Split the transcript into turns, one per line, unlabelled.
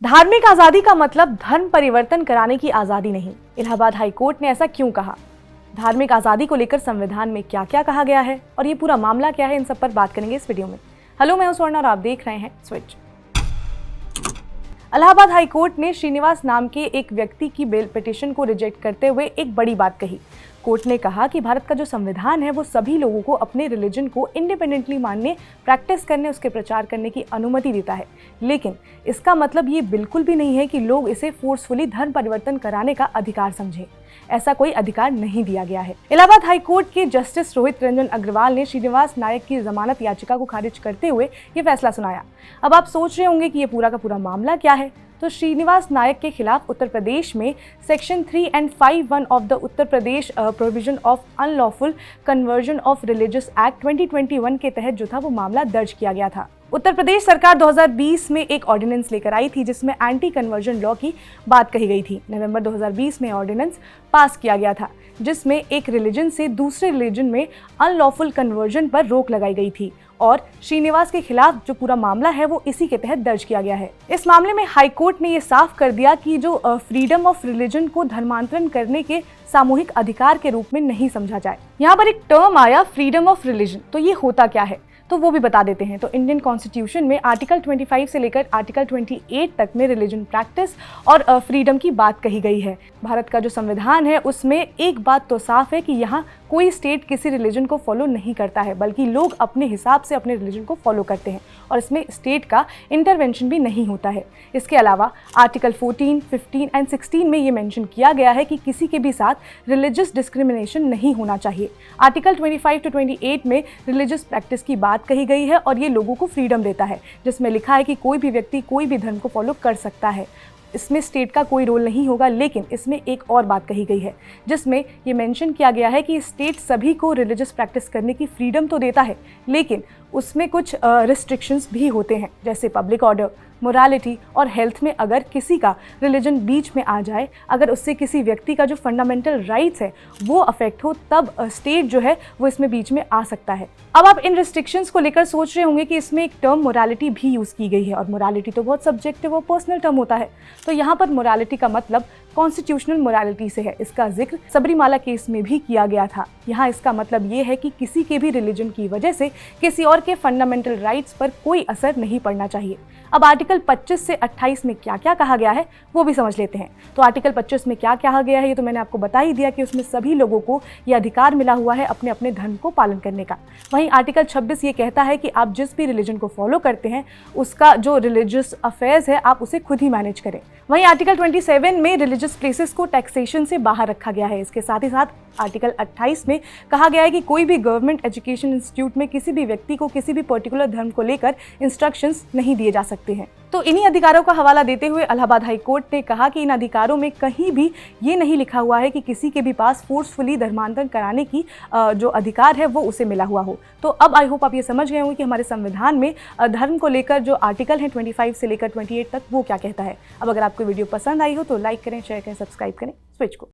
धार्मिक आजादी का मतलब धर्म परिवर्तन कराने की आजादी नहीं। इलाहाबाद हाई कोर्ट ने ऐसा क्यों कहा? धार्मिक आजादी को लेकर संविधान में क्या क्या कहा गया है और ये पूरा मामला क्या है, इन सब पर बात करेंगे इस वीडियो में। हेलो, मैं हूं स्वर्ण और आप देख रहे हैं स्विच। इलाहाबाद हाई कोर्ट ने श्रीनिवास नाम के एक व्यक्ति की बेल पिटीशन को रिजेक्ट करते हुए एक बड़ी बात कही। कोर्ट ने कहा कि भारत का जो संविधान है वो सभी लोगों को अपने रिलीजन को इंडिपेंडेंटली मानने, प्रैक्टिस करने, उसके प्रचार करने की अनुमति देता है, लेकिन इसका मतलब ये बिल्कुल भी नहीं है कि लोग इसे फोर्सफुली धर्म परिवर्तन कराने का अधिकार समझें। ऐसा कोई अधिकार नहीं दिया गया है। इलाहाबाद हाई कोर्ट के जस्टिस रोहित रंजन अग्रवाल ने श्रीनिवास नायक की जमानत याचिका को खारिज करते हुए ये फैसला सुनाया। अब आप सोच रहे होंगे कि ये पूरा का पूरा मामला क्या है। तो श्रीनिवास नायक के खिलाफ उत्तर प्रदेश में section 3 and 5(1) of the Uttar Pradesh provision of unlawful conversion of religious act 2021 के तहत जो था वो मामला दर्ज किया गया था। उत्तर प्रदेश सरकार 2020 में एक ऑर्डिनेंस लेकर आई थी जिसमें एंटी कन्वर्जन लॉ की बात कही गई थी। नवंबर 2020 में ऑर्डिनेंस पास किया गया था जिसमें एक रिलीजन से दूसरे रिलीजन में अनलॉफुल कन्वर्जन पर रोक लगाई गई थी और श्रीनिवास के खिलाफ जो पूरा मामला है वो इसी के तहत दर्ज किया गया है। इस मामले में हाई कोर्ट ने ये साफ कर दिया कि जो फ्रीडम ऑफ रिलीजन को धर्मांतरण करने के सामूहिक अधिकार के रूप में नहीं समझा जाए। यहाँ पर एक टर्म आया फ्रीडम ऑफ रिलीजन, तो ये होता क्या है तो वो भी बता देते हैं। तो इंडियन कॉन्स्टिट्यूशन में आर्टिकल 25 से लेकर आर्टिकल 28 तक में रिलीजन प्रैक्टिस और फ्रीडम की बात कही गई है। भारत का जो संविधान है उसमें एक बात तो साफ है कि यहाँ कोई स्टेट किसी रिलीजन को फॉलो नहीं करता है, बल्कि लोग अपने हिसाब से अपने रिलीजन को फॉलो करते हैं और इसमें स्टेट का इंटरवेंशन भी नहीं होता है। इसके अलावा आर्टिकल 14, 15 एंड 16 में ये मेंशन किया गया है कि किसी के भी साथ रिलीजियस डिस्क्रिमिनेशन नहीं होना चाहिए। आर्टिकल 25 to 28 में रिलीजियस प्रैक्टिस की बात कही गई है और ये लोगों को फ्रीडम देता है, जिसमें लिखा है कि कोई भी व्यक्ति कोई भी धर्म को फॉलो कर सकता है। इसमें स्टेट का कोई रोल नहीं होगा, लेकिन इसमें एक और बात कही गई है जिसमें ये मेंशन किया गया है कि स्टेट सभी को रिलीजियस प्रैक्टिस करने की फ्रीडम तो देता है, लेकिन उसमें कुछ रिस्ट्रिक्शंस भी होते हैं, जैसे पब्लिक ऑर्डर, मोरालिटी और हेल्थ में अगर किसी का रिलीजन बीच में आ जाए, अगर उससे किसी व्यक्ति का जो फंडामेंटल राइट्स है वो अफेक्ट हो, तब स्टेट जो है वो इसमें बीच में आ सकता है। अब आप इन रिस्ट्रिक्शंस को लेकर सोच रहे होंगे कि इसमें एक टर्म मोरालिटी भी यूज़ की गई है और मोरालिटी तो बहुत सब्जेक्टिव और पर्सनल टर्म होता है। तो यहाँ पर मोरालिटी का मतलब कॉन्स्टिट्यूशनल मोरालिटी से है। इसका जिक्र सबरीमाला केस में भी किया गया था। यहाँ इसका मतलब ये है कि किसी के भी रिलीजन की वजह से किसी और के फंडामेंटल राइट्स पर कोई असर नहीं पड़ना चाहिए। अब आर्टिकल 25 से 28 में क्या क्या कहा गया है वो भी समझ लेते हैं। तो आर्टिकल 25 में क्या कहा गया है ये तो मैंने आपको बता ही दिया कि उसमें सभी लोगों को ये अधिकार मिला हुआ है अपने अपने धर्म को पालन करने का। वहीं आर्टिकल 26 ये कहता है कि आप जिस भी रिलीजन को फॉलो करते हैं उसका जो रिलीजियस अफेयर्स है आप उसे खुद ही मैनेज करें। वहीं आर्टिकल 27 में रिलीजियस प्लेसेस को टैक्सेशन से बाहर रखा गया है। इसके साथ ही साथ आर्टिकल 28 में कहा गया है कि कोई भी गवर्नमेंट एजुकेशन इंस्टीट्यूट में किसी भी व्यक्ति को किसी भी पर्टिकुलर धर्म को लेकर इंस्ट्रक्शंस नहीं दिए जा सकते हैं। तो इन्हीं अधिकारों का हवाला देते हुए इलाहाबाद हाई कोर्ट ने कहा कि इन अधिकारों में कहीं भी ये नहीं लिखा हुआ है कि किसी के भी पास फोर्सफुली धर्मांतरण कराने की जो अधिकार है वो उसे मिला हुआ हो। तो अब आई होप आप ये समझ गए होंगे कि हमारे संविधान में धर्म को लेकर जो आर्टिकल है 25 से लेकर 28 तक वो क्या कहता है। अब अगर आपको वीडियो पसंद आई हो तो लाइक करें, शेयर करें, सब्सक्राइब करें स्विच को।